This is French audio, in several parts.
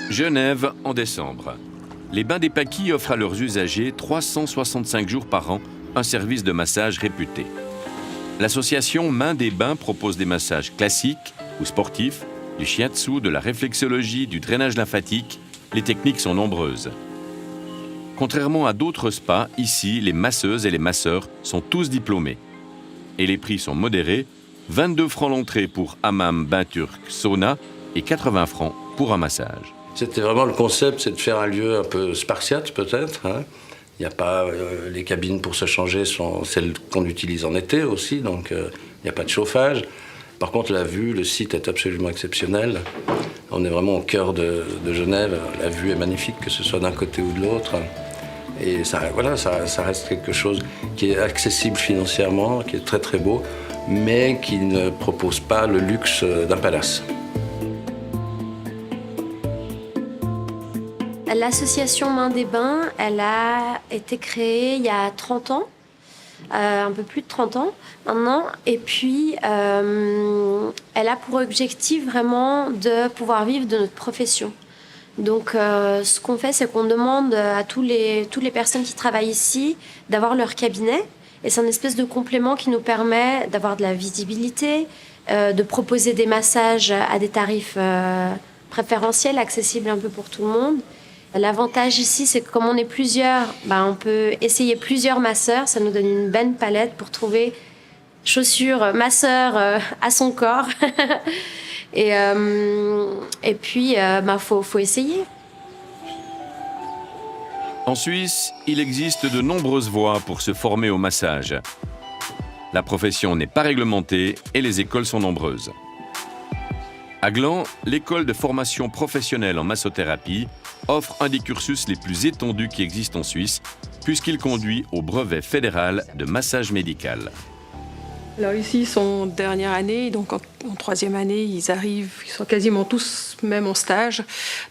Genève en décembre. Les Bains des Paquis offrent à leurs usagers 365 jours par an un service de massage réputé. L'association Mains des Bains propose des massages classiques ou sportifs, du shiatsu, de la réflexologie, du drainage lymphatique. Les techniques sont nombreuses. Contrairement à d'autres spas, ici, les masseuses et les masseurs sont tous diplômés. Et les prix sont modérés, 22 francs l'entrée pour hammam, bain turc, sauna et 80 francs pour un massage. C'était vraiment le concept, c'est de faire un lieu un peu spartiate peut-être. Il n'y a pas les cabines pour se changer sont celles qu'on utilise en été aussi, donc il n'y a pas de chauffage. Par contre, la vue, le site est absolument exceptionnel. On est vraiment au cœur de Genève. La vue est magnifique, que ce soit d'un côté ou de l'autre. Et ça reste quelque chose qui est accessible financièrement, qui est très très beau, mais qui ne propose pas le luxe d'un palace. L'association Mains des Bains, elle a été créée il y a 30 ans, un peu plus de 30 ans maintenant. Et puis, elle a pour objectif vraiment de pouvoir vivre de notre profession. Donc, ce qu'on fait, c'est qu'on demande à toutes les personnes qui travaillent ici d'avoir leur cabinet. Et c'est un espèce de complément qui nous permet d'avoir de la visibilité, de proposer des massages à des tarifs préférentiels, accessibles un peu pour tout le monde. L'avantage ici, c'est que comme on est plusieurs, on peut essayer plusieurs masseurs. Ça nous donne une belle palette pour trouver chaussures masseur à son corps. Et puis, faut essayer. En Suisse, il existe de nombreuses voies pour se former au massage. La profession n'est pas réglementée et les écoles sont nombreuses. À Gland, l'école de formation professionnelle en massothérapie offre un des cursus les plus étendus qui existent en Suisse, puisqu'il conduit au brevet fédéral de massage médical. Alors ici, ils sont en dernière année, donc en troisième année, ils sont quasiment tous même en stage.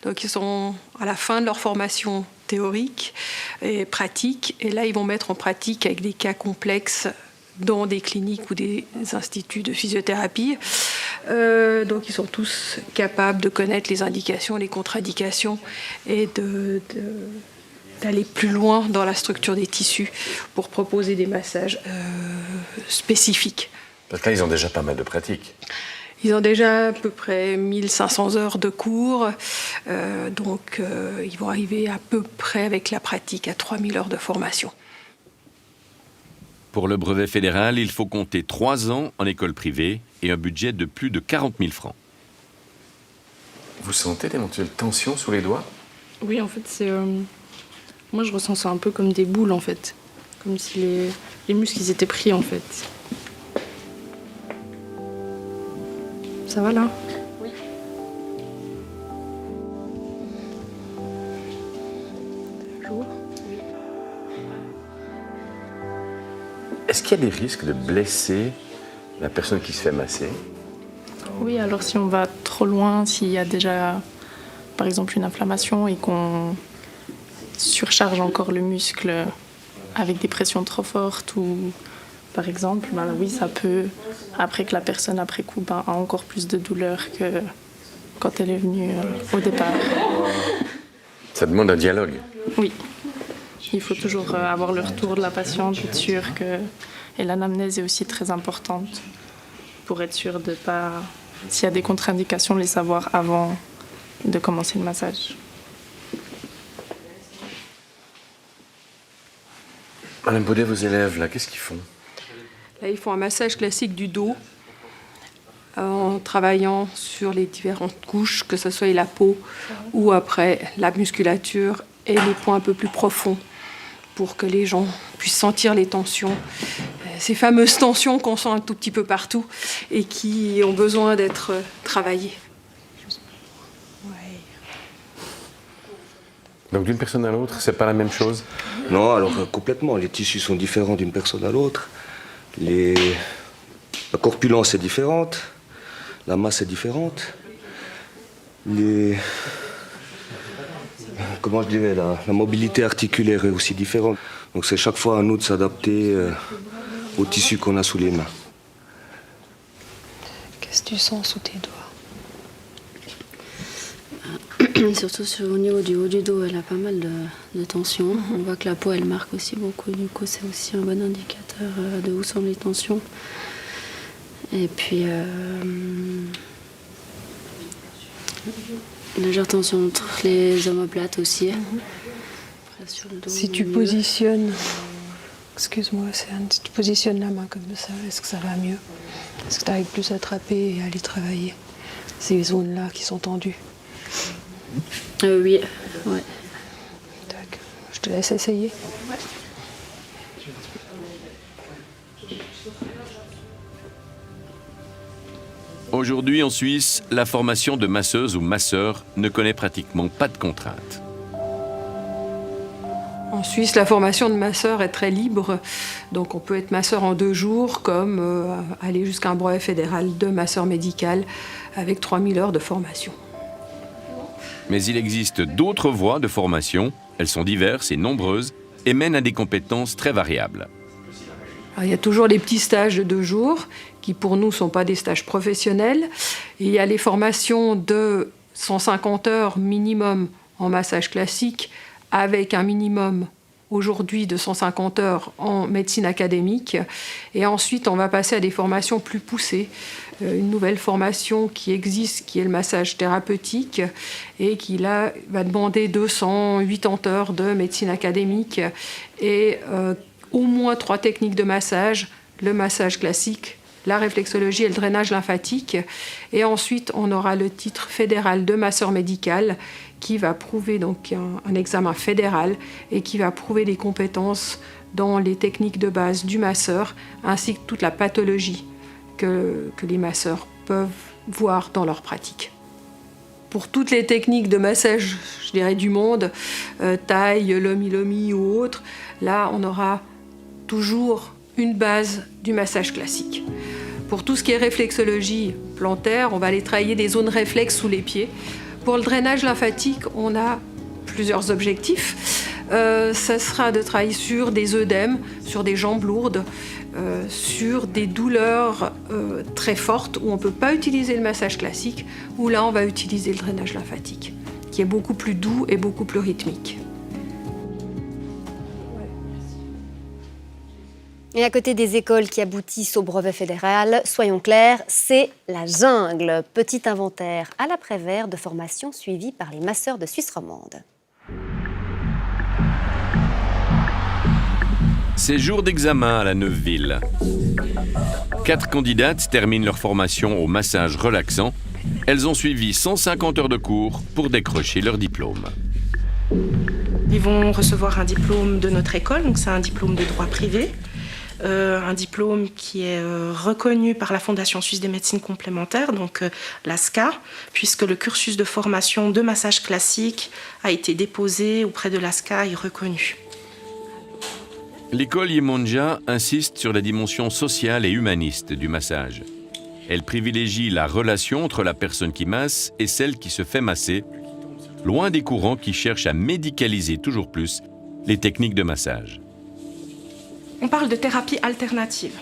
Donc ils sont à la fin de leur formation théorique et pratique. Et là, ils vont mettre en pratique avec des cas complexes dans des cliniques ou des instituts de physiothérapie. Donc ils sont tous capables de connaître les indications, les contre-indications et d'aller plus loin dans la structure des tissus pour proposer des massages spécifiques. Parce que là, ils ont déjà pas mal de pratiques. Ils ont déjà à peu près 1500 heures de cours, donc ils vont arriver à peu près avec la pratique à 3000 heures de formation. Pour le brevet fédéral, il faut compter 3 ans en école privée et un budget de plus de 40 000 francs. Vous sentez d'éventuelles tensions sous les doigts? Oui, en fait, c'est... Moi, je ressens ça un peu comme des boules, en fait. Comme si les muscles, ils étaient pris, en fait. Ça va, là? Oui. Bonjour. Est-ce qu'il y a des risques de blesser la personne qui se fait masser? Oui, alors si on va trop loin, s'il y a déjà, par exemple, une inflammation et qu'on surcharge encore le muscle avec des pressions trop fortes ou, par exemple, oui, ça peut, après que la personne, après coup, a encore plus de douleur que quand elle est venue au départ. Ça demande un dialogue. Oui. Il faut toujours avoir le retour de la patiente, être sûr que... Et l'anamnèse est aussi très importante pour être sûr de pas... S'il y a des contre-indications, les savoir avant de commencer le massage. Madame Baudet, vos élèves, là, qu'est-ce qu'ils font? Là, ils font un massage classique du dos en travaillant sur les différentes couches, que ce soit la peau ou après la musculature et les points un peu plus profonds pour que les gens puissent sentir les tensions, ces fameuses tensions qu'on sent un tout petit peu partout et qui ont besoin d'être travaillées. Donc d'une personne à l'autre, c'est pas la même chose? Non, alors complètement. Les tissus sont différents d'une personne à l'autre. La corpulence est différente. La masse est différente. Comment je dirais, la mobilité articulaire est aussi différente. Donc c'est chaque fois à nous de s'adapter au tissu qu'on a sous les mains. Qu'est-ce que tu sens sous tes doigts? Et surtout au niveau du haut du dos, elle a pas mal de tension. On voit que la peau, elle marque aussi beaucoup. Du coup, c'est aussi un bon indicateur de où sont les tensions. Et puis, légère tension entre les omoplates aussi. Après, sur le dos, Si tu positionnes, excuse-moi, tu positionnes la main comme ça, est-ce que ça va mieux? Est-ce que tu arrives plus à attraper et à aller travailler ces zones-là qui sont tendues? Oui, ouais. Tac. Je te laisse essayer. Aujourd'hui en Suisse, la formation de masseuse ou masseur ne connaît pratiquement pas de contraintes. En Suisse, la formation de masseur est très libre. Donc on peut être masseur en 2 jours, comme aller jusqu'à un brevet fédéral de masseur médical avec 3000 heures de formation. Mais il existe d'autres voies de formation. Elles sont diverses et nombreuses et mènent à des compétences très variables. Alors, il y a toujours les petits stages de 2 jours qui pour nous ne sont pas des stages professionnels. Et il y a les formations de 150 heures minimum en massage classique avec un minimum aujourd'hui de 150 heures en médecine académique. Et ensuite, on va passer à des formations plus poussées. Une nouvelle formation qui existe, qui est le massage thérapeutique, et qui là, va demander 280 heures de médecine académique et au moins 3 techniques de massage, le massage classique, la réflexologie et le drainage lymphatique. Et ensuite, on aura le titre fédéral de masseur médical qui va prouver donc un examen fédéral et qui va prouver des compétences dans les techniques de base du masseur ainsi que toute la pathologie que les masseurs peuvent voir dans leur pratique. Pour toutes les techniques de massage, je dirais, du monde, taille, lomi-lomi ou autre, là, on aura toujours une base du massage classique. Pour tout ce qui est réflexologie plantaire, on va aller travailler des zones réflexes sous les pieds. Pour le drainage lymphatique, on a plusieurs objectifs. Ça sera de travailler sur des œdèmes, sur des jambes lourdes, sur des douleurs très fortes où on ne peut pas utiliser le massage classique, où là on va utiliser le drainage lymphatique, qui est beaucoup plus doux et beaucoup plus rythmique. Et à côté des écoles qui aboutissent au brevet fédéral, soyons clairs, c'est la jungle. Petit inventaire à l'après-vert de formation suivie par les masseurs de Suisse romande. C'est jour d'examen à la Neuveville. 4 candidates terminent leur formation au massage relaxant. Elles ont suivi 150 heures de cours pour décrocher leur diplôme. Ils vont recevoir un diplôme de notre école, donc c'est un diplôme de droit privé. Un diplôme qui est reconnu par la Fondation suisse des médecines complémentaires, donc l'ASCA, puisque le cursus de formation de massage classique a été déposé auprès de l'ASCA et reconnu. L'école Yemonja insiste sur la dimension sociale et humaniste du massage. Elle privilégie la relation entre la personne qui masse et celle qui se fait masser, loin des courants qui cherchent à médicaliser toujours plus les techniques de massage. On parle de thérapie alternative.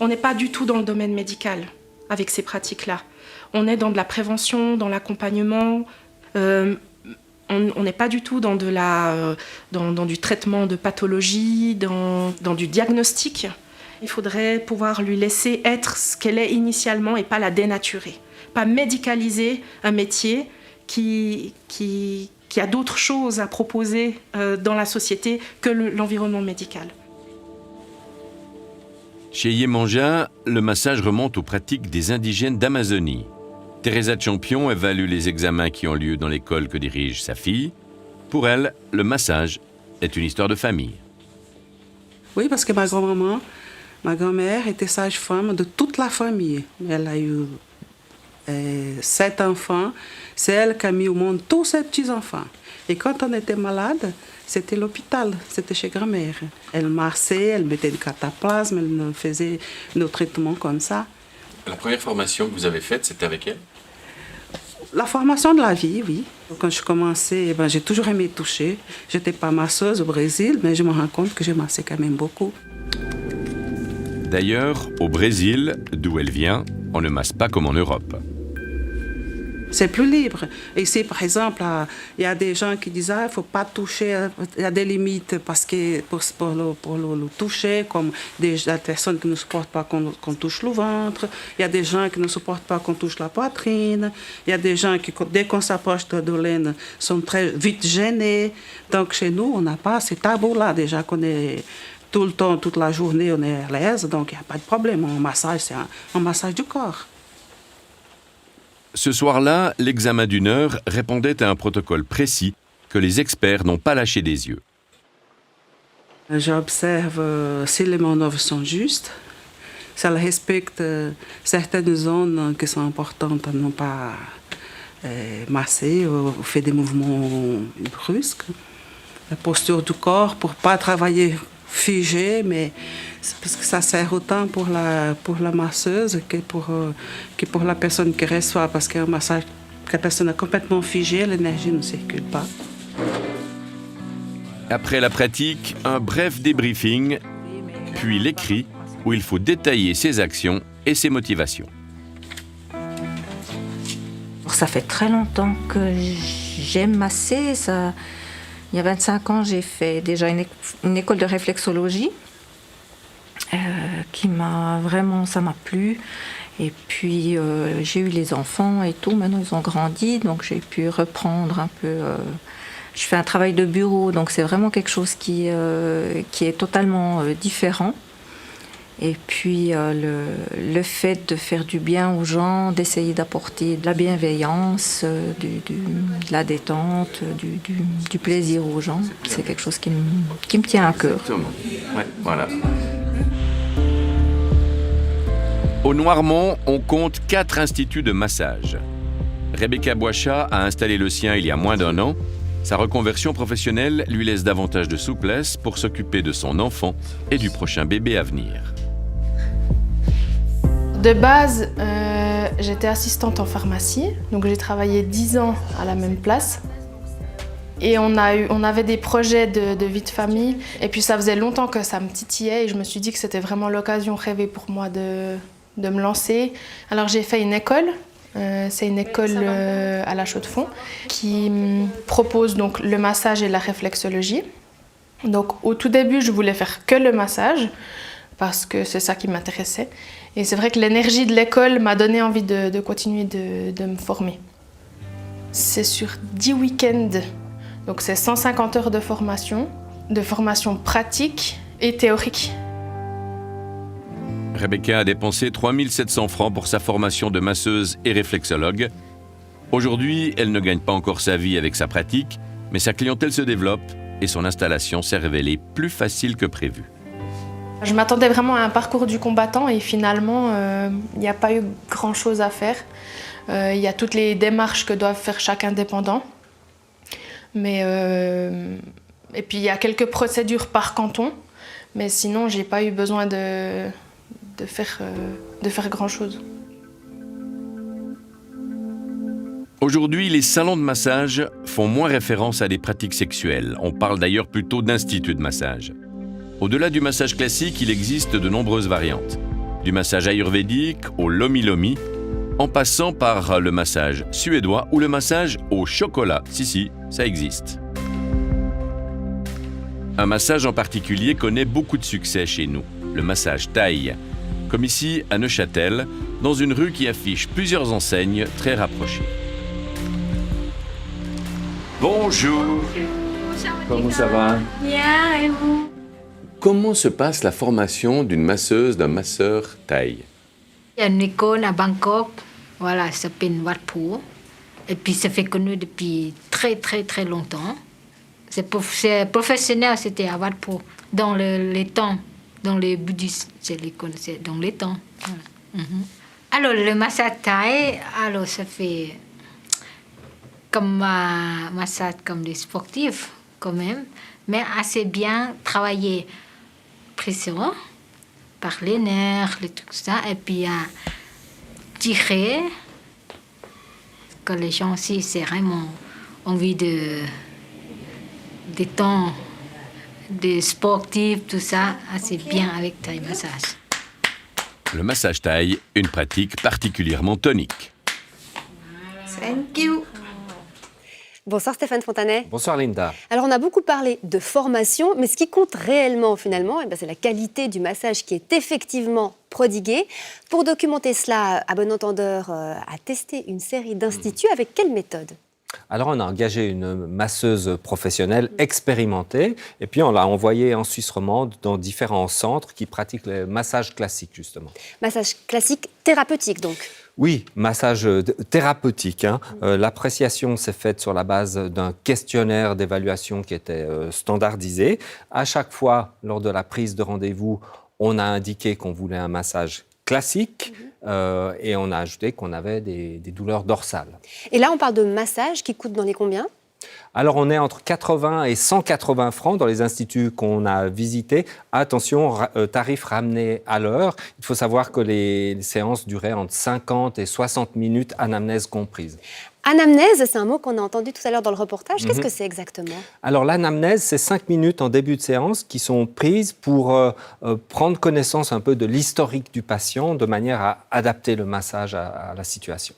On n'est pas du tout dans le domaine médical avec ces pratiques-là. On est dans de la prévention, dans l'accompagnement. On n'est pas du tout dans du traitement de pathologie, dans du diagnostic. Il faudrait pouvoir lui laisser être ce qu'elle est initialement et pas la dénaturer. Pas médicaliser un métier qui a d'autres choses à proposer dans la société que l'environnement médical. Chez Yemonja, le massage remonte aux pratiques des indigènes d'Amazonie. Teresa Champion évalue les examens qui ont lieu dans l'école que dirige sa fille. Pour elle, le massage est une histoire de famille. Oui, parce que ma grand-maman, ma grand-mère était sage-femme de toute la famille. Elle a eu 7 enfants. C'est elle qui a mis au monde tous ses petits-enfants. Et quand on était malade, c'était l'hôpital, c'était chez grand-mère. Elle massait, elle mettait du cataplasme, elle faisait nos traitements comme ça. La première formation que vous avez faite, c'était avec elle? La formation de la vie, oui. Quand je commençais, j'ai toujours aimé toucher. Je n'étais pas masseuse au Brésil, mais je me rends compte que je massais quand même beaucoup. D'ailleurs, au Brésil, d'où elle vient, on ne masse pas comme en Europe. C'est plus libre. Ici, par exemple, il y a des gens qui disent il ne faut pas toucher, il y a des limites parce que pour le toucher, comme des personnes qui ne supportent pas qu'on touche le ventre, il y a des gens qui ne supportent pas qu'on touche la poitrine, il y a des gens qui, dès qu'on s'approche de l'aine, sont très vite gênés. Donc chez nous, on n'a pas ces tabous-là. Déjà qu'on est tout le temps, toute la journée, on est à l'aise, donc il n'y a pas de problème. Un massage, c'est un massage du corps. Ce soir-là, l'examen d'une heure répondait à un protocole précis que les experts n'ont pas lâché des yeux. J'observe si les manœuvres sont justes, si elles respectent certaines zones qui sont importantes à ne pas masser ou faire des mouvements brusques. La posture du corps pour ne pas travailler figé, mais parce que ça sert autant pour la masseuse que pour la personne qui reçoit, parce qu'un massage, que la personne est complètement figée, l'énergie ne circule pas. Après la pratique, un bref débriefing, puis l'écrit, où il faut détailler ses actions et ses motivations. Ça fait très longtemps que j'aime masser. Il y a 25 ans, j'ai fait déjà une école de réflexologie qui ça m'a plu. Et puis j'ai eu les enfants et tout. Maintenant, ils ont grandi, donc j'ai pu reprendre un peu. Je fais un travail de bureau, donc c'est vraiment quelque chose qui est totalement différent. Et puis le fait de faire du bien aux gens, d'essayer d'apporter de la bienveillance, de la détente, du plaisir aux gens, c'est quelque chose qui me tient à cœur. Exactement. Ouais, voilà. Au Noirmont, on compte 4 instituts de massage. Rebecca Boichat a installé le sien il y a moins d'1 an. Sa reconversion professionnelle lui laisse davantage de souplesse pour s'occuper de son enfant et du prochain bébé à venir. De base, j'étais assistante en pharmacie, donc j'ai travaillé 10 ans à la même place. Et on avait des projets de vie de famille, et puis ça faisait longtemps que ça me titillait, et je me suis dit que c'était vraiment l'occasion rêvée pour moi de me lancer. Alors j'ai fait une école, c'est une école à la Chaux-de-Fonds, qui propose donc le massage et la réflexologie. Donc au tout début, je voulais faire que le massage, parce que c'est ça qui m'intéressait. Et c'est vrai que l'énergie de l'école m'a donné envie de continuer de me former. C'est sur 10 week-ends, donc c'est 150 heures de formation pratique et théorique. Rebecca a dépensé 3 700 francs pour sa formation de masseuse et réflexologue. Aujourd'hui, elle ne gagne pas encore sa vie avec sa pratique, mais sa clientèle se développe et son installation s'est révélée plus facile que prévu. Je m'attendais vraiment à un parcours du combattant et finalement, il n'y a pas eu grand-chose à faire. Il y a toutes les démarches que doivent faire chaque indépendant. Mais, et puis il y a quelques procédures par canton, mais sinon, je n'ai pas eu besoin de faire grand-chose. Aujourd'hui, les salons de massage font moins référence à des pratiques sexuelles. On parle d'ailleurs plutôt d'instituts de massage. Au-delà du massage classique, il existe de nombreuses variantes. Du massage ayurvédique au lomi-lomi, en passant par le massage suédois ou le massage au chocolat. Si, ça existe. Un massage en particulier connaît beaucoup de succès chez nous, le massage thaï. Comme ici à Neuchâtel, dans une rue qui affiche plusieurs enseignes très rapprochées. Bonjour. Comment ça va? Bien, et vous? Comment se passe la formation d'une masseuse, d'un masseur thaï? Il y a une école à Bangkok, voilà, ça s'appelle Wat Phu. Et puis ça fait connu depuis très très très longtemps. C'est professionnel, c'était à Wat Phu, dans les temps, dans les bouddhistes, je les connaissais, dans les temps. Voilà. Alors le massage thaï, alors ça fait comme massage comme les sportifs quand même, mais assez bien travaillé. Pression par les nerfs, les trucs ça, et puis tirer. Que les gens aussi, c'est vraiment envie de temps, des sportifs, tout ça, assez bien avec Thai massage. Le massage thaï, une pratique particulièrement tonique. Thank you. Bonsoir Stéphane Fontanet. Bonsoir Linda. Alors on a beaucoup parlé de formation, mais ce qui compte réellement finalement, c'est la qualité du massage qui est effectivement prodigué. Pour documenter cela, à bon entendeur, a testé une série d'instituts. Avec quelle méthode ? Alors, on a engagé une masseuse professionnelle expérimentée et puis on l'a envoyée en Suisse romande dans différents centres qui pratiquent le massage classique, justement. Massage classique thérapeutique, donc ? Oui, massage thérapeutique. L'appréciation s'est faite sur la base d'un questionnaire d'évaluation qui était standardisé. À chaque fois, lors de la prise de rendez-vous, on a indiqué qu'on voulait un massage classique et on a ajouté qu'on avait des douleurs dorsales. Et là, on parle de massage qui coûte dans les combien ? Alors, on est entre 80 et 180 francs dans les instituts qu'on a visités. Attention, tarif ramené à l'heure. Il faut savoir que les séances duraient entre 50 et 60 minutes, anamnèse comprise. Anamnèse, c'est un mot qu'on a entendu tout à l'heure dans le reportage. Qu'est-ce que c'est exactement ? Alors, l'anamnèse, c'est 5 minutes en début de séance qui sont prises pour prendre connaissance un peu de l'historique du patient de manière à adapter le massage à la situation.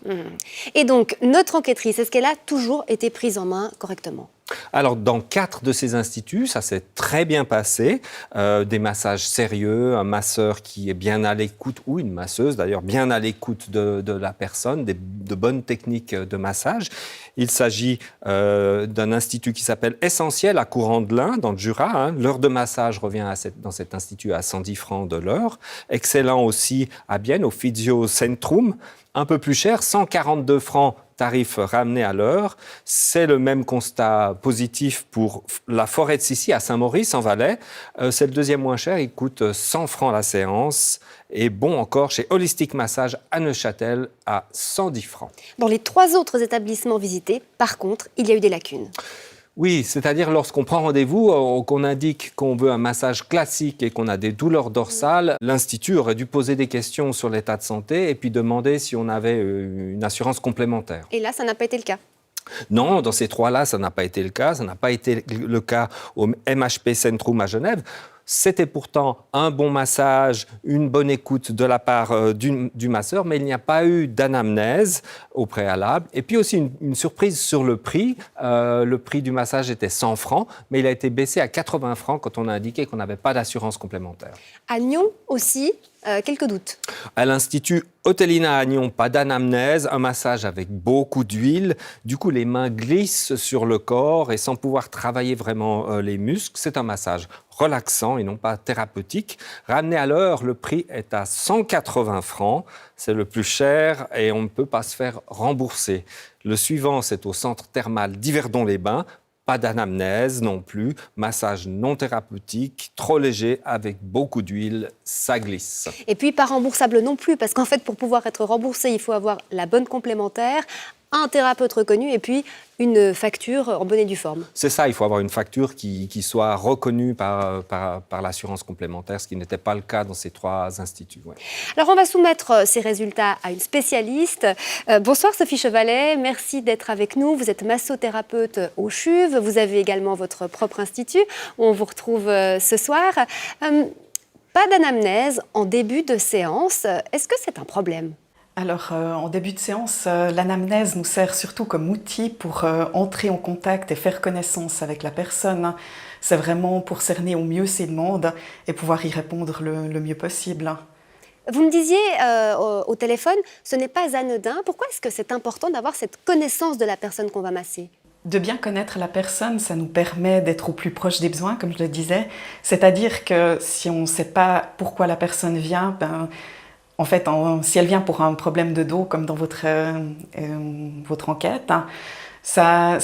Et donc, notre enquêtrice, est-ce qu'elle a toujours été prise en main correctement ? Alors, dans 4 de ces instituts, ça s'est très bien passé. Des massages sérieux, un masseur qui est bien à l'écoute, ou une masseuse d'ailleurs, bien à l'écoute de la personne, de bonnes techniques de massage. Il s'agit d'un institut qui s'appelle Essentiel à Courant-de-Lin, dans le Jura. L'heure de massage revient dans cet institut à 110 francs de l'heure. Excellent aussi à Bienne, au Physio Centrum. Un peu plus cher, 142 francs tarif ramené à l'heure. C'est le même constat positif pour la Forêt de Sissi à Saint-Maurice, en Valais. C'est le deuxième moins cher, il coûte 100 francs la séance. Et bon encore chez Holistic Massage à Neuchâtel à 110 francs. Dans les 3 autres établissements visités, par contre, il y a eu des lacunes. Oui, c'est-à-dire lorsqu'on prend rendez-vous, qu'on indique qu'on veut un massage classique et qu'on a des douleurs dorsales, l'Institut aurait dû poser des questions sur l'état de santé et puis demander si on avait une assurance complémentaire. Et là, ça n'a pas été le cas. Non, dans ces 3-là, ça n'a pas été le cas. Ça n'a pas été le cas au MHP Centrum à Genève. C'était pourtant un bon massage, une bonne écoute de la part du masseur, mais il n'y a pas eu d'anamnèse au préalable. Et puis aussi une surprise sur le prix. Le prix du massage était 100 francs, mais il a été baissé à 80 francs quand on a indiqué qu'on n'avait pas d'assurance complémentaire. À Nyon aussi, quelques doutes. À l'Institut Hôtelina à Nyon, pas d'anamnèse, un massage avec beaucoup d'huile. Du coup, les mains glissent sur le corps et sans pouvoir travailler vraiment les muscles. C'est un massage relaxant et non pas thérapeutique. Ramené à l'heure, le prix est à 180 francs. C'est le plus cher et on ne peut pas se faire rembourser. Le suivant, c'est au centre thermal d'Yverdon-les-Bains. Pas d'anamnèse non plus, massage non thérapeutique, trop léger avec beaucoup d'huile, ça glisse. Et puis pas remboursable non plus, parce qu'en fait, pour pouvoir être remboursé, il faut avoir la bonne complémentaire, un thérapeute reconnu et puis une facture en bonne et due forme. C'est ça, il faut avoir une facture qui soit reconnue par l'assurance complémentaire, ce qui n'était pas le cas dans ces 3 instituts. Ouais. Alors on va soumettre ces résultats à une spécialiste. Bonsoir Sophie Chevalet, merci d'être avec nous. Vous êtes massothérapeute au CHUV, vous avez également votre propre institut où on vous retrouve ce soir. Pas d'anamnèse en début de séance, est-ce que c'est un problème ? Alors, en début de séance, l'anamnèse nous sert surtout comme outil pour entrer en contact et faire connaissance avec la personne. C'est vraiment pour cerner au mieux ses demandes et pouvoir y répondre le mieux possible. Vous me disiez au téléphone, ce n'est pas anodin. Pourquoi est-ce que c'est important d'avoir cette connaissance de la personne qu'on va masser ? De bien connaître la personne, ça nous permet d'être au plus proche des besoins, comme je le disais. C'est-à-dire que si on ne sait pas pourquoi la personne vient, en fait, si elle vient pour un problème de dos, comme dans votre enquête, ça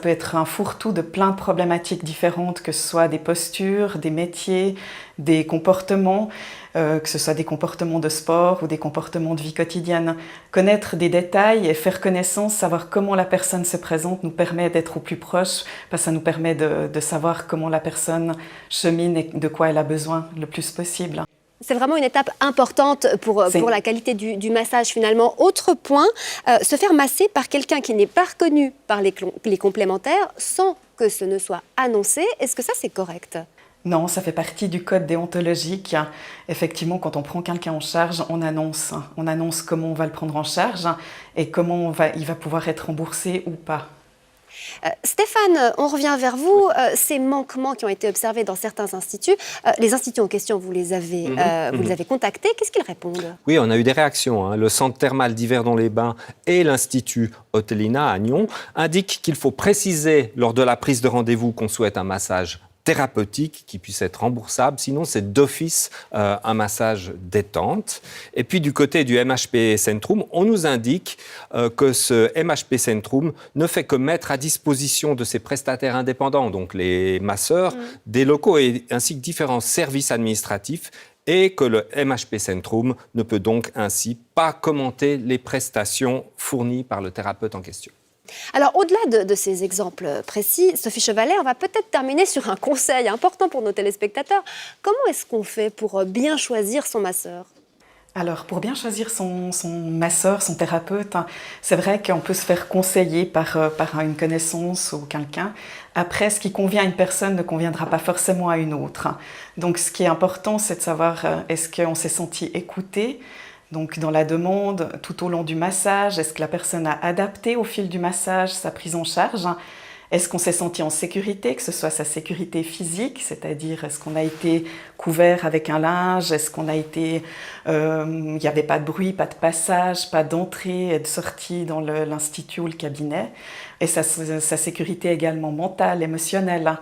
peut être un fourre-tout de plein de problématiques différentes, que ce soit des postures, des métiers, des comportements, que ce soit des comportements de sport ou des comportements de vie quotidienne. Connaître des détails et faire connaissance, savoir comment la personne se présente nous permet d'être au plus proche, parce que ça nous permet de savoir comment la personne chemine et de quoi elle a besoin le plus possible. C'est vraiment une étape importante pour la qualité du massage finalement. Autre point, se faire masser par quelqu'un qui n'est pas reconnu par les complémentaires sans que ce ne soit annoncé, est-ce que ça c'est correct ? Non, ça fait partie du code déontologique. Effectivement, quand on prend quelqu'un en charge, on annonce comment on va le prendre en charge et comment il va pouvoir être remboursé ou pas. Stéphane, on revient vers vous. Ces manquements qui ont été observés dans certains instituts, les instituts en question, vous les avez contactés. Qu'est-ce qu'ils répondent? Oui, on a eu des réactions. Le centre thermal d'Yverdon-les-Bains et l'Institut Otelina à Nyon indiquent qu'il faut préciser lors de la prise de rendez-vous qu'on souhaite un massage thérapeutique qui puisse être remboursable, sinon c'est d'office un massage détente. Et puis du côté du MHP Centrum, on nous indique que ce MHP Centrum ne fait que mettre à disposition de ses prestataires indépendants, donc les masseurs, des locaux ainsi que différents services administratifs, et que le MHP Centrum ne peut donc ainsi pas commenter les prestations fournies par le thérapeute en question. Alors, au-delà de ces exemples précis, Sophie Chevalet, on va peut-être terminer sur un conseil important pour nos téléspectateurs. Comment est-ce qu'on fait pour bien choisir son masseur ? Alors, pour bien choisir son masseur, son thérapeute, c'est vrai qu'on peut se faire conseiller par une connaissance ou quelqu'un. Après, ce qui convient à une personne ne conviendra pas forcément à une autre. Donc, ce qui est important, c'est de savoir est-ce qu'on s'est senti écouté ? Donc dans la demande, tout au long du massage, est-ce que la personne a adapté au fil du massage sa prise en charge ? Est-ce qu'on s'est senti en sécurité, que ce soit sa sécurité physique, c'est-à-dire est-ce qu'on a été couvert avec un linge, est-ce qu'on a été... il n'y avait pas de bruit, pas de passage, pas d'entrée et de sortie dans l'institut ou le cabinet. Et sa sécurité également mentale, émotionnelle.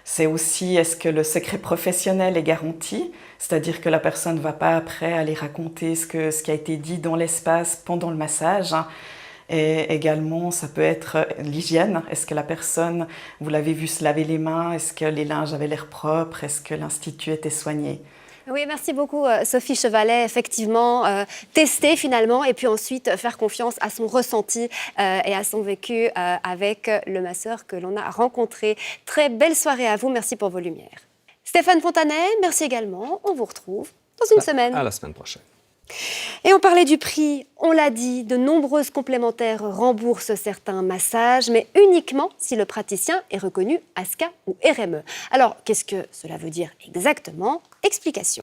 C'est aussi, est-ce que le secret professionnel est garanti ? C'est-à-dire que la personne ne va pas après aller raconter ce qui a été dit dans l'espace pendant le massage. Et également, ça peut être l'hygiène. Est-ce que la personne, vous l'avez vu se laver les mains? Est-ce que les linges avaient l'air propres? Est-ce que l'institut était soigné? Oui, merci beaucoup Sophie Chevalet. Effectivement, tester finalement et puis ensuite faire confiance à son ressenti et à son vécu avec le masseur que l'on a rencontré. Très belle soirée à vous, merci pour vos lumières. Stéphane Fontanet, merci également. On vous retrouve dans une semaine. À la semaine prochaine. Et on parlait du prix, on l'a dit, de nombreuses complémentaires remboursent certains massages, mais uniquement si le praticien est reconnu ASCA ou RME. Alors, qu'est-ce que cela veut dire exactement? Explication.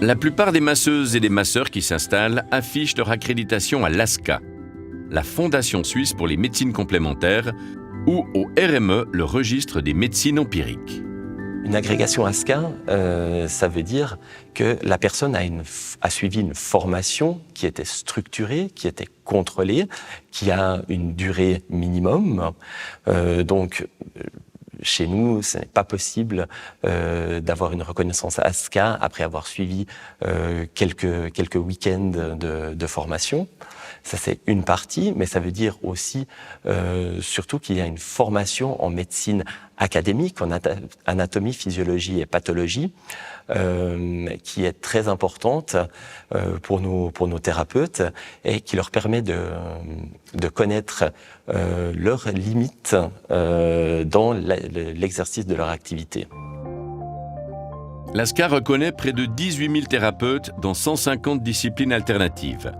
La plupart des masseuses et des masseurs qui s'installent affichent leur accréditation à l'ASCA, la Fondation suisse pour les médecines complémentaires, ou au RME, le registre des médecines empiriques. Une agrégation ASCA, ça veut dire que la personne a suivi une formation qui était structurée, qui était contrôlée, qui a une durée minimum. Donc, chez nous, ce n'est pas possible d'avoir une reconnaissance ASCA après avoir suivi quelques week-ends de formation. Ça, c'est une partie, mais ça veut dire aussi, surtout qu'il y a une formation en médecine académique, en anatomie, physiologie et pathologie, qui est très importante pour nos thérapeutes et qui leur permet de connaître leurs limites dans l'exercice de leur activité. L'ASCA reconnaît près de 18 000 thérapeutes dans 150 disciplines alternatives.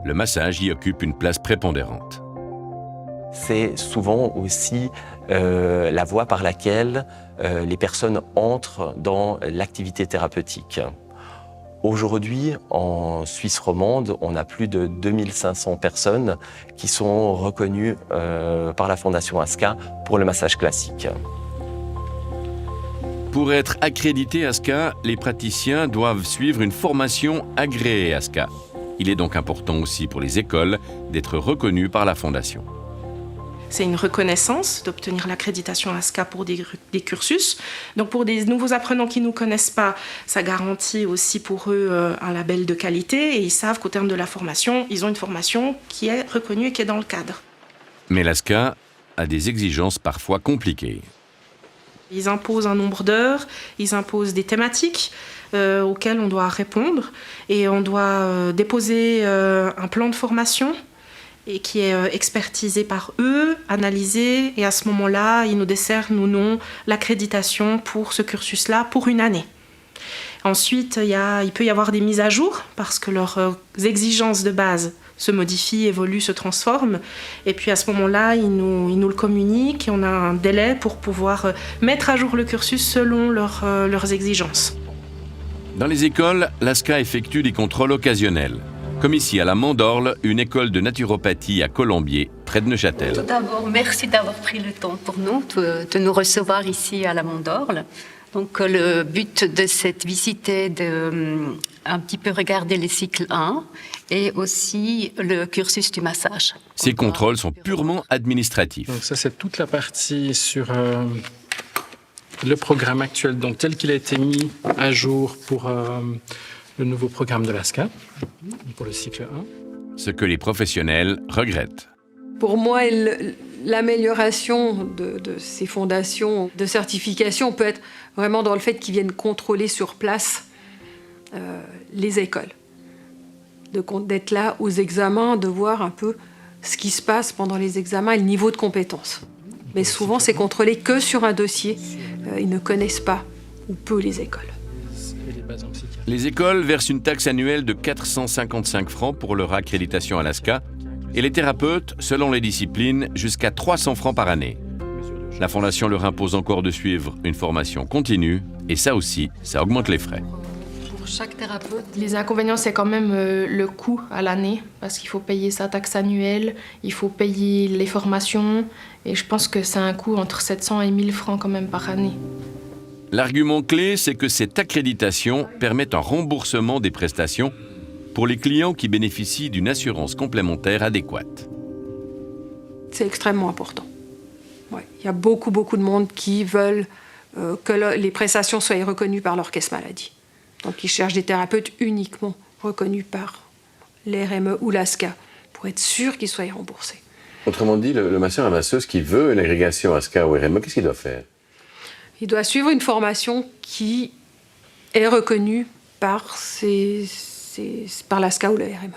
Le massage y occupe une place prépondérante. C'est souvent aussi la voie par laquelle les personnes entrent dans l'activité thérapeutique. Aujourd'hui, en Suisse romande, on a plus de 2500 personnes qui sont reconnues par la Fondation ASCA pour le massage classique. Pour être accrédité ASCA, les praticiens doivent suivre une formation agréée ASCA. Il est donc important aussi pour les écoles d'être reconnus par la Fondation. C'est une reconnaissance d'obtenir l'accréditation ASCA pour des cursus. Donc pour des nouveaux apprenants qui ne nous connaissent pas, ça garantit aussi pour eux un label de qualité et ils savent qu'au terme de la formation, ils ont une formation qui est reconnue et qui est dans le cadre. Mais l'ASCA a des exigences parfois compliquées. Ils imposent un nombre d'heures, ils imposent des thématiques auxquelles on doit répondre et on doit déposer un plan de formation et qui est expertisé par eux, analysé, et à ce moment-là, ils nous décernent ou non l'accréditation pour ce cursus-là pour une année. Ensuite, il peut y avoir des mises à jour parce que leurs exigences de base se modifie, évolue, se transforme. Et puis à ce moment-là, ils nous le communiquent et on a un délai pour pouvoir mettre à jour le cursus selon leurs exigences. Dans les écoles, l'ASCA effectue des contrôles occasionnels. Comme ici à la Mandorle, une école de naturopathie à Colombier, près de Neuchâtel. Tout d'abord, merci d'avoir pris le temps pour nous, de nous recevoir ici à la Mandorle. Donc le but de cette visite est de un petit peu regarder les cycles 1 et aussi le cursus du massage. Ces contrôles sont purement administratifs. Donc ça, c'est toute la partie sur le programme actuel, donc tel qu'il a été mis à jour pour le nouveau programme de l'ASCA, pour le cycle 1. Ce que les professionnels regrettent. Pour moi, l'amélioration de ces fondations de certification peut être vraiment dans le fait qu'ils viennent contrôler sur place les écoles. D'être là aux examens, de voir un peu ce qui se passe pendant les examens et le niveau de compétence. Mais souvent, c'est contrôlé que sur un dossier. Ils ne connaissent pas ou peu les écoles. Les écoles versent une taxe annuelle de 455 francs pour leur accréditation à l'ASCA et les thérapeutes, selon les disciplines, jusqu'à 300 francs par année. La Fondation leur impose encore de suivre une formation continue et ça aussi, ça augmente les frais. Pour chaque thérapeute, les inconvénients, c'est quand même le coût à l'année parce qu'il faut payer sa taxe annuelle, il faut payer les formations et je pense que c'est un coût entre 700 et 1000 francs quand même par année. L'argument clé, c'est que cette accréditation permet un remboursement des prestations pour les clients qui bénéficient d'une assurance complémentaire adéquate. C'est extrêmement important. Ouais. Il y a beaucoup de monde qui veulent que les prestations soient reconnues par leur caisse maladie. Donc ils cherchent des thérapeutes uniquement reconnus par l'RME ou l'ASCA pour être sûr qu'ils soient remboursés. Autrement dit, le masseur et la masseuse qui veut une agrégation ASCA ou RME, qu'est-ce qu'il doit faire? Il doit suivre une formation qui est reconnue par l'ASCA ou le RME.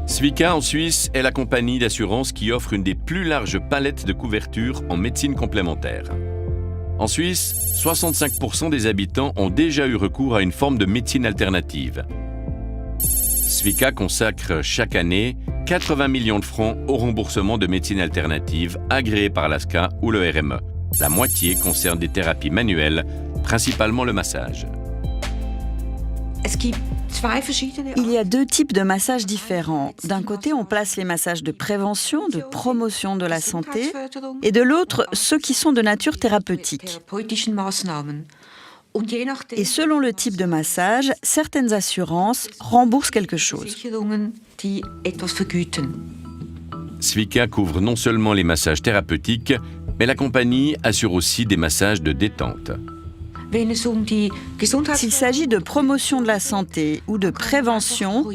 Svika, en Suisse, est la compagnie d'assurance qui offre une des plus larges palettes de couverture en médecine complémentaire. En Suisse, 65% des habitants ont déjà eu recours à une forme de médecine alternative. Svika consacre chaque année 80 millions de francs au remboursement de médecine alternative agréée par l'ASCA ou le RME. La moitié concerne des thérapies manuelles, principalement le massage. Il y a deux types de massages différents. D'un côté, on place les massages de prévention, de promotion de la santé, et de l'autre, ceux qui sont de nature thérapeutique. Et selon le type de massage, certaines assurances remboursent quelque chose. Svika couvre non seulement les massages thérapeutiques, mais la compagnie assure aussi des massages de détente. S'il s'agit de promotion de la santé ou de prévention,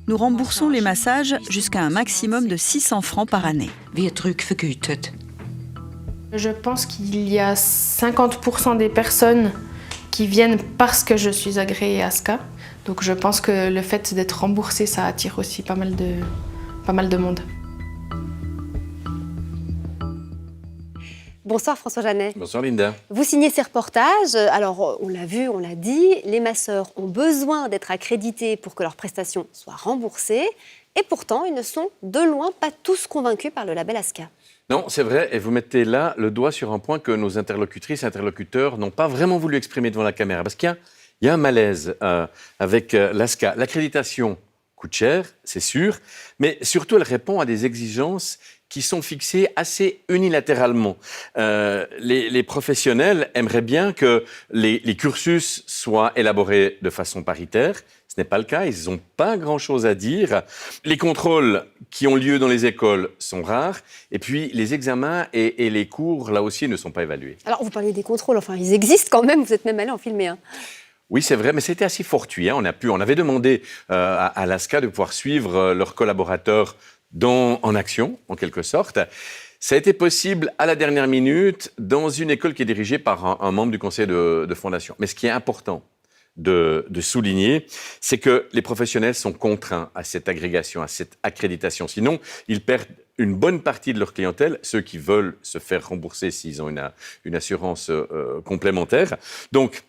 nous remboursons les massages jusqu'à un maximum de 600 francs par année. Je pense qu'il y a 50% des personnes qui viennent parce que je suis agréée ASCA. Donc je pense que le fait d'être remboursée, ça attire aussi pas mal de monde. Bonsoir François Janet. Bonsoir Linda. Vous signez ces reportages. Alors, on l'a vu, on l'a dit, les masseurs ont besoin d'être accrédités pour que leurs prestations soient remboursées. Et pourtant, ils ne sont de loin pas tous convaincus par le label ASCA. Non, c'est vrai, et vous mettez là le doigt sur un point que nos interlocutrices et interlocuteurs n'ont pas vraiment voulu exprimer devant la caméra. Parce qu'il y a un malaise avec l'ASCA. L'accréditation coûte cher, c'est sûr, mais surtout elle répond à des exigences qui sont fixées assez unilatéralement. Les professionnels aimeraient bien que les cursus soient élaborés de façon paritaire. Ce n'est pas le cas, ils n'ont pas grand-chose à dire. Les contrôles qui ont lieu dans les écoles sont rares. Et puis, les examens et les cours, là aussi, ne sont pas évalués. Alors, vous parliez des contrôles, enfin, ils existent quand même, vous êtes même allé en filmer un. Oui, c'est vrai, mais c'était assez fortuit. On avait demandé à l'ASCA de pouvoir suivre leurs collaborateurs en action, en quelque sorte. Ça a été possible à la dernière minute dans une école qui est dirigée par un membre du conseil de fondation. Mais ce qui est important de souligner, c'est que les professionnels sont contraints à cette agrégation, à cette accréditation. Sinon, ils perdent une bonne partie de leur clientèle, ceux qui veulent se faire rembourser s'ils ont une assurance complémentaire. Donc,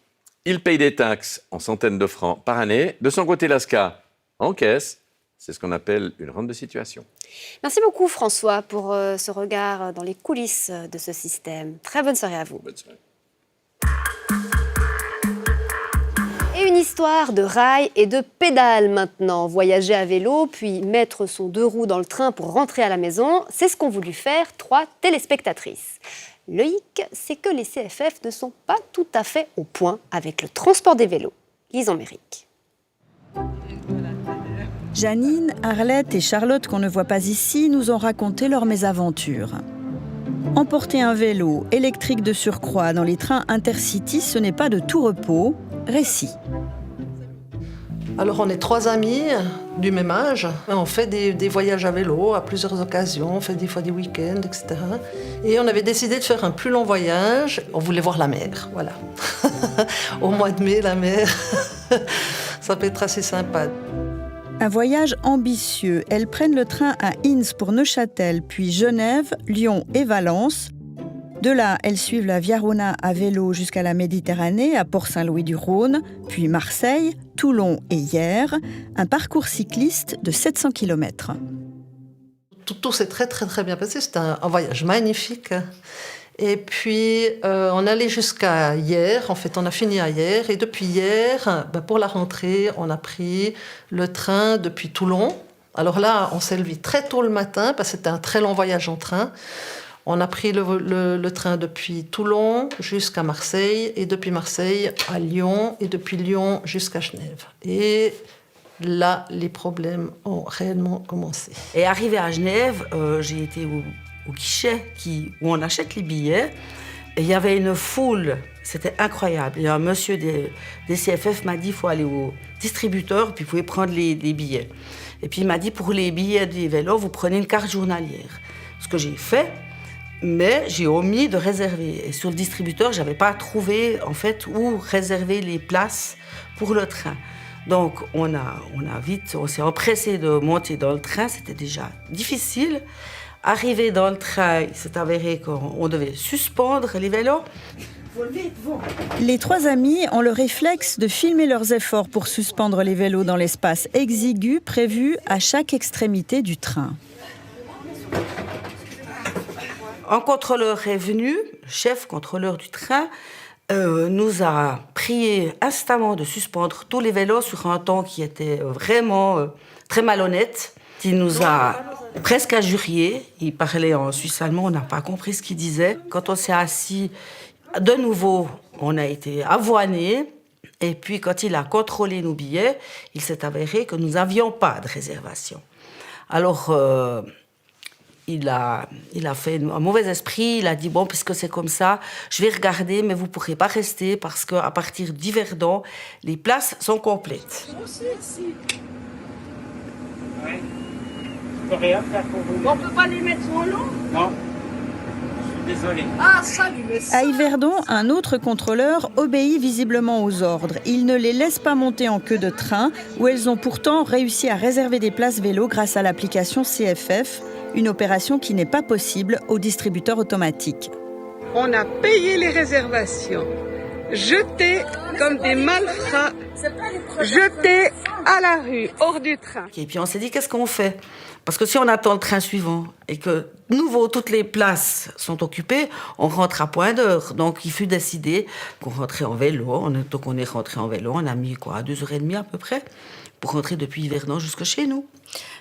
ils payent des taxes en centaines de francs par année. De son côté, l'ASCA encaisse. C'est ce qu'on appelle une rente de situation. Merci beaucoup François pour ce regard dans les coulisses de ce système. Très bonne soirée à vous. Bonne soirée. Et une histoire de rails et de pédales maintenant. Voyager à vélo, puis mettre son 2 roues dans le train pour rentrer à la maison, c'est ce qu'ont voulu faire 3 téléspectatrices. Le hic, c'est que les CFF ne sont pas tout à fait au point avec le transport des vélos. Lise en Méric. Janine, Arlette et Charlotte, qu'on ne voit pas ici, nous ont raconté leur mésaventure. Emporter un vélo, électrique de surcroît, dans les trains Intercity, ce n'est pas de tout repos. Récit. Alors on est 3 amis du même âge. On fait des voyages à vélo à plusieurs occasions, on fait des fois des week-ends, etc. Et on avait décidé de faire un plus long voyage. On voulait voir la mer, voilà. Au mois de mai, la mer, ça peut être assez sympa. Un voyage ambitieux. Elles prennent le train à Inns pour Neuchâtel, puis Genève, Lyon et Valence. De là, elles suivent la Via Rona à vélo jusqu'à la Méditerranée, à Port-Saint-Louis-du-Rhône, puis Marseille, Toulon et Hyères, un parcours cycliste de 700 km. Tout s'est très bien passé, c'était un voyage magnifique. Et puis, on allait jusqu'à Hyères, en fait, on a fini à Hyères. Et depuis Hyères, pour la rentrée, on a pris le train depuis Toulon. Alors là, on s'est levé très tôt le matin, parce que c'était un très long voyage en train. On a pris le train depuis Toulon jusqu'à Marseille, et depuis Marseille à Lyon, et depuis Lyon jusqu'à Genève. Et là, les problèmes ont réellement commencé. Et arrivé à Genève, j'ai été au guichet où on achète les billets. Et il y avait une foule, c'était incroyable. Et un monsieur des CFF m'a dit qu'il faut aller au distributeur, puis vous pouvez prendre les billets. Et puis il m'a dit, pour les billets des vélos, vous prenez une carte journalière. Ce que j'ai fait, mais j'ai omis de réserver. Et sur le distributeur, je n'avais pas trouvé en fait où réserver les places pour le train. Donc on s'est empressé de monter dans le train, c'était déjà difficile. Arrivé dans le train, il s'est avéré qu'on devait suspendre les vélos. Les 3 amis ont le réflexe de filmer leurs efforts pour suspendre les vélos dans l'espace exigu prévu à chaque extrémité du train. Un contrôleur est venu, le chef contrôleur du train, nous a prié instamment de suspendre tous les vélos sur un temps qui était vraiment très malhonnête. Il nous a presque injuriés. Il parlait en suisse-allemand, on n'a pas compris ce qu'il disait. Quand on s'est assis, de nouveau, on a été avoinés. Et puis, quand il a contrôlé nos billets, il s'est avéré que nous n'avions pas de réservation. Alors, il a fait un mauvais esprit. Il a dit, bon, puisque c'est comme ça, je vais regarder, mais vous ne pourrez pas rester parce qu'à partir d'Yverdon, les places sont complètes. Ouais. On peut rien faire pour vous. On peut pas les mettre sur l'eau? Non. Je suis désolé. Ah, salut, à Yverdon, un autre contrôleur obéit visiblement aux ordres. Il ne les laisse pas monter en queue de train, où elles ont pourtant réussi à réserver des places vélo grâce à l'application CFF, une opération qui n'est pas possible au distributeur automatique. On a payé les réservations, jetés comme des malfrats, jetés à la rue, hors du train. Et puis on s'est dit, qu'est-ce qu'on fait? Parce que si on attend le train suivant et que, de nouveau, toutes les places sont occupées, on rentre à point d'heure. Donc il fut décidé qu'on rentrait en vélo. Donc on est rentré en vélo, on a mis 2h30 à peu près, pour rentrer depuis Yverdon jusque chez nous.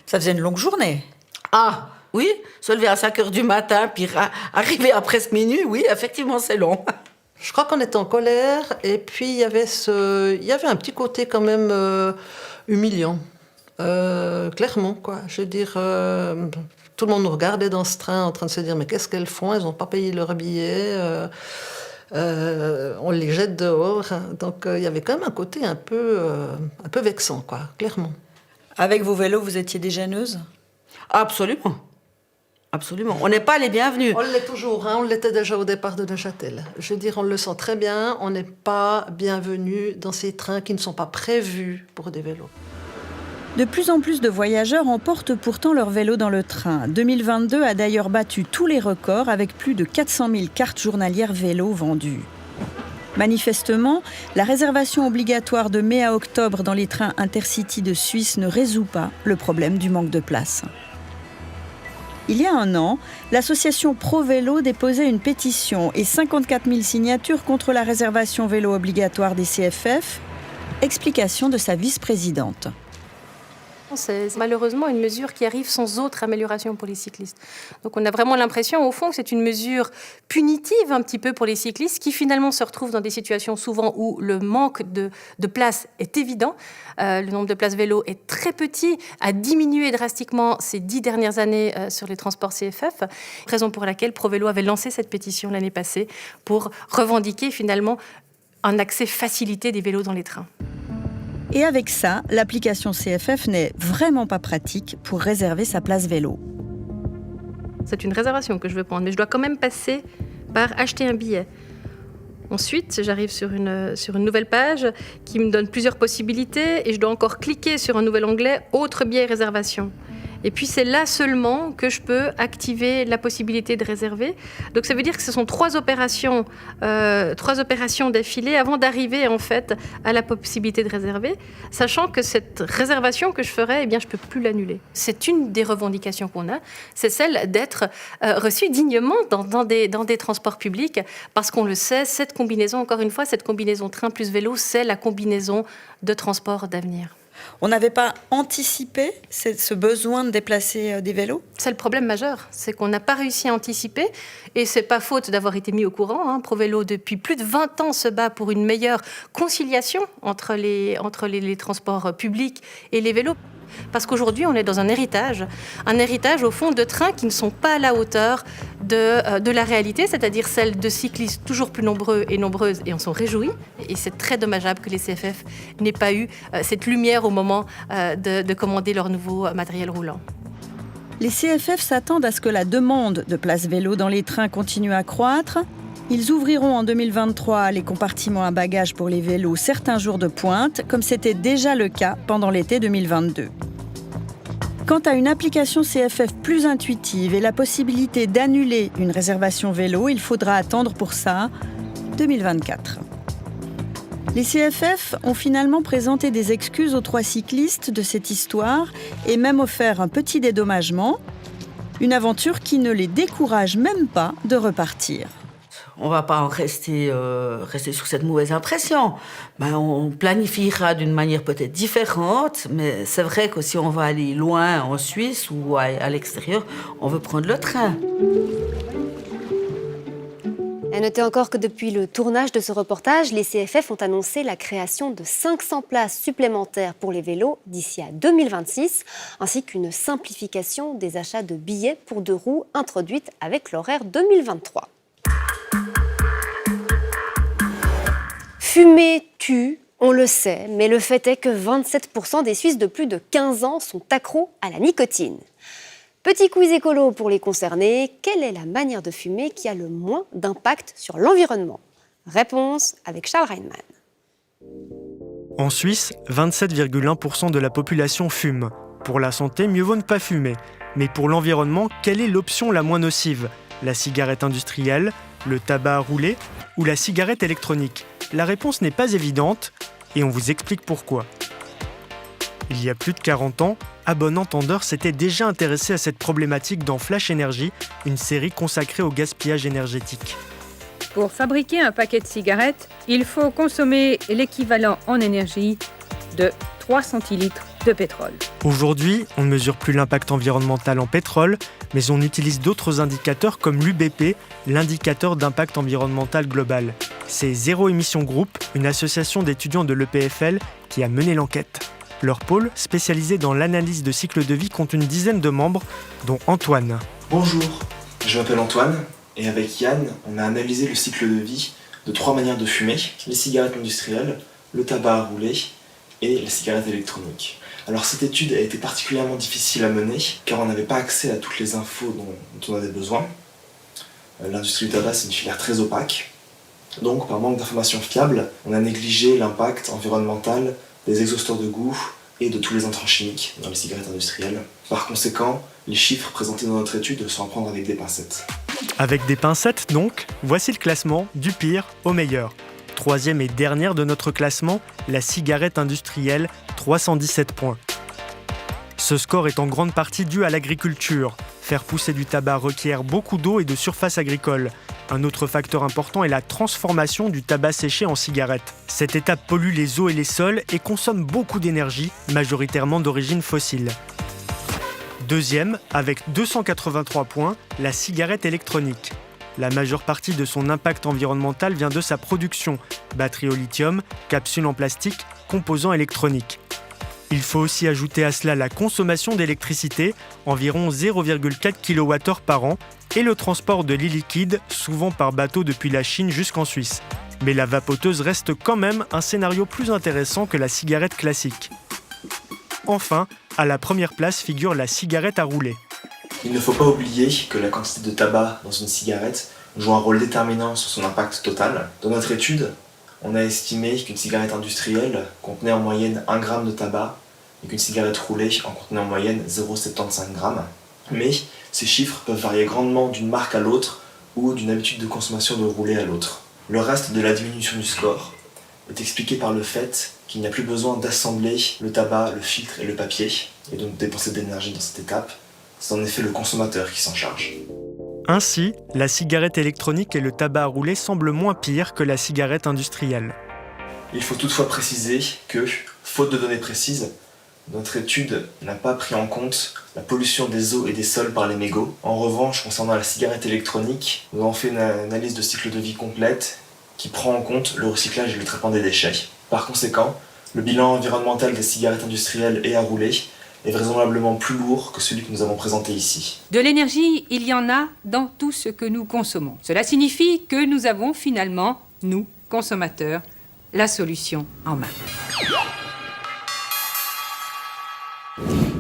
Ça faisait une longue journée. Ah oui, se lever à 5h du matin, puis arriver à presque minuit, oui, effectivement, c'est long. Je crois qu'on était en colère, et puis il y avait un petit côté quand même humiliant, clairement, quoi. Je veux dire, tout le monde nous regardait dans ce train en train de se dire, mais qu'est-ce qu'elles font? Elles n'ont pas payé leur billet, on les jette dehors. Donc il y avait quand même un côté un peu vexant, quoi, clairement. Avec vos vélos, vous étiez des gêneuses? Absolument. Absolument. On n'est pas les bienvenus. On l'est toujours, hein, on l'était déjà au départ de Neuchâtel. Je veux dire, on le sent très bien, on n'est pas bienvenus dans ces trains qui ne sont pas prévus pour des vélos. De plus en plus de voyageurs emportent pourtant leur vélo dans le train. 2022 a d'ailleurs battu tous les records avec plus de 400 000 cartes journalières vélo vendues. Manifestement, la réservation obligatoire de mai à octobre dans les trains Intercity de Suisse ne résout pas le problème du manque de place. Il y a un an, l'association Pro Vélo déposait une pétition et 54 000 signatures contre la réservation vélo obligatoire des CFF. Explication de sa vice-présidente. C'est malheureusement une mesure qui arrive sans autre amélioration pour les cyclistes. Donc on a vraiment l'impression, au fond, que c'est une mesure punitive un petit peu pour les cyclistes qui finalement se retrouvent dans des situations souvent où le manque de place est évident. Le nombre de places vélo est très petit, a diminué drastiquement ces 10 dernières années sur les transports CFF. Raison pour laquelle Pro Vélo avait lancé cette pétition l'année passée pour revendiquer finalement un accès facilité des vélos dans les trains. Et avec ça, l'application CFF n'est vraiment pas pratique pour réserver sa place vélo. C'est une réservation que je veux prendre, mais je dois quand même passer par acheter un billet. Ensuite, j'arrive sur une nouvelle page qui me donne plusieurs possibilités et je dois encore cliquer sur un nouvel onglet « Autre billet réservation ». Et puis c'est là seulement que je peux activer la possibilité de réserver. Donc ça veut dire que ce sont trois opérations d'affilée avant d'arriver en fait à la possibilité de réserver, sachant que cette réservation que je ferai, eh bien je peux plus l'annuler. C'est une des revendications qu'on a, c'est celle d'être reçu dignement dans des transports publics, parce qu'on le sait, cette combinaison, encore une fois, cette combinaison train plus vélo, c'est la combinaison de transport d'avenir. On n'avait pas anticipé ce besoin de déplacer des vélos ? C'est le problème majeur, c'est qu'on n'a pas réussi à anticiper, et c'est pas faute d'avoir été mis au courant. Pro Vélo, depuis plus de 20 ans, se bat pour une meilleure conciliation entre les transports publics et les vélos. Parce qu'aujourd'hui, on est dans un héritage au fond de trains qui ne sont pas à la hauteur de la réalité, c'est-à-dire celle de cyclistes toujours plus nombreux et nombreuses, et on s'en réjouit. Et c'est très dommageable que les CFF n'aient pas eu cette lumière au moment de commander leur nouveau matériel roulant. Les CFF s'attendent à ce que la demande de places vélo dans les trains continue à croître. Ils ouvriront en 2023 les compartiments à bagages pour les vélos certains jours de pointe, comme c'était déjà le cas pendant l'été 2022. Quant à une application CFF plus intuitive et la possibilité d'annuler une réservation vélo, il faudra attendre pour ça 2024. Les CFF ont finalement présenté des excuses aux 3 cyclistes de cette histoire et même offert un petit dédommagement, une aventure qui ne les décourage même pas de repartir. On ne va pas en rester sur cette mauvaise impression. On planifiera d'une manière peut-être différente, mais c'est vrai que si on va aller loin en Suisse ou à l'extérieur, on veut prendre le train. Et notez encore que depuis le tournage de ce reportage, les CFF ont annoncé la création de 500 places supplémentaires pour les vélos d'ici à 2026, ainsi qu'une simplification des achats de billets pour 2 roues introduite avec l'horaire 2023. Fumer tue, on le sait, mais le fait est que 27% des Suisses de plus de 15 ans sont accros à la nicotine. Petit quiz écolo pour les concernés, quelle est la manière de fumer qui a le moins d'impact sur l'environnement ? Réponse avec Charles Reinmann. En Suisse, 27,1% de la population fume. Pour la santé, mieux vaut ne pas fumer. Mais pour l'environnement, quelle est l'option la moins nocive ? La cigarette industrielle, le tabac à rouler ou la cigarette électronique ? La réponse n'est pas évidente et on vous explique pourquoi. Il y a plus de 40 ans, À bon entendeur s'était déjà intéressé à cette problématique dans Flash Energy, une série consacrée au gaspillage énergétique. Pour fabriquer un paquet de cigarettes, il faut consommer l'équivalent en énergie de 3 centilitres de pétrole. Aujourd'hui, on ne mesure plus l'impact environnemental en pétrole, mais on utilise d'autres indicateurs comme l'UBP, l'indicateur d'impact environnemental global. C'est Zéro Émission Group, une association d'étudiants de l'EPFL, qui a mené l'enquête. Leur pôle, spécialisé dans l'analyse de cycle de vie, compte une dizaine de membres, dont Antoine. Bonjour, je m'appelle Antoine, et avec Yann, on a analysé le cycle de vie de 3 manières de fumer, les cigarettes industrielles, le tabac à rouler et la cigarette électronique. Alors cette étude a été particulièrement difficile à mener, car on n'avait pas accès à toutes les infos dont on avait besoin. L'industrie du tabac, c'est une filière très opaque. Donc, par manque d'informations fiables, on a négligé l'impact environnemental des exhausteurs de goût et de tous les intrants chimiques dans les cigarettes industrielles. Par conséquent, les chiffres présentés dans notre étude sont à prendre avec des pincettes. Avec des pincettes donc, voici le classement du pire au meilleur. Troisième et dernière de notre classement, la cigarette industrielle, 317 points. Ce score est en grande partie dû à l'agriculture. Faire pousser du tabac requiert beaucoup d'eau et de surface agricole. Un autre facteur important est la transformation du tabac séché en cigarette. Cette étape pollue les eaux et les sols et consomme beaucoup d'énergie, majoritairement d'origine fossile. Deuxième, avec 283 points, la cigarette électronique. La majeure partie de son impact environnemental vient de sa production, batterie au lithium, capsules en plastique, composants électroniques. Il faut aussi ajouter à cela la consommation d'électricité, environ 0,4 kWh par an, et le transport de l'e-liquide, souvent par bateau depuis la Chine jusqu'en Suisse. Mais la vapoteuse reste quand même un scénario plus intéressant que la cigarette classique. Enfin, à la première place figure la cigarette à rouler. Il ne faut pas oublier que la quantité de tabac dans une cigarette joue un rôle déterminant sur son impact total. Dans notre étude, on a estimé qu'une cigarette industrielle contenait en moyenne 1 g de tabac et qu'une cigarette roulée en contenait en moyenne 0,75 g. Mais ces chiffres peuvent varier grandement d'une marque à l'autre ou d'une habitude de consommation de rouler à l'autre. Le reste de la diminution du score est expliqué par le fait qu'il n'y a plus besoin d'assembler le tabac, le filtre et le papier, et donc dépenser d'énergie dans cette étape. C'est en effet le consommateur qui s'en charge. Ainsi, la cigarette électronique et le tabac à rouler semblent moins pires que la cigarette industrielle. Il faut toutefois préciser que, faute de données précises, notre étude n'a pas pris en compte la pollution des eaux et des sols par les mégots. En revanche, concernant la cigarette électronique, nous avons fait une analyse de cycle de vie complète qui prend en compte le recyclage et le traitement des déchets. Par conséquent, le bilan environnemental des cigarettes industrielles et à rouler est vraisemblablement plus lourd que celui que nous avons présenté ici. De l'énergie, il y en a dans tout ce que nous consommons. Cela signifie que nous avons finalement, nous, consommateurs, la solution en main.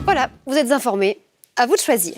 Voilà, vous êtes informés. À vous de choisir.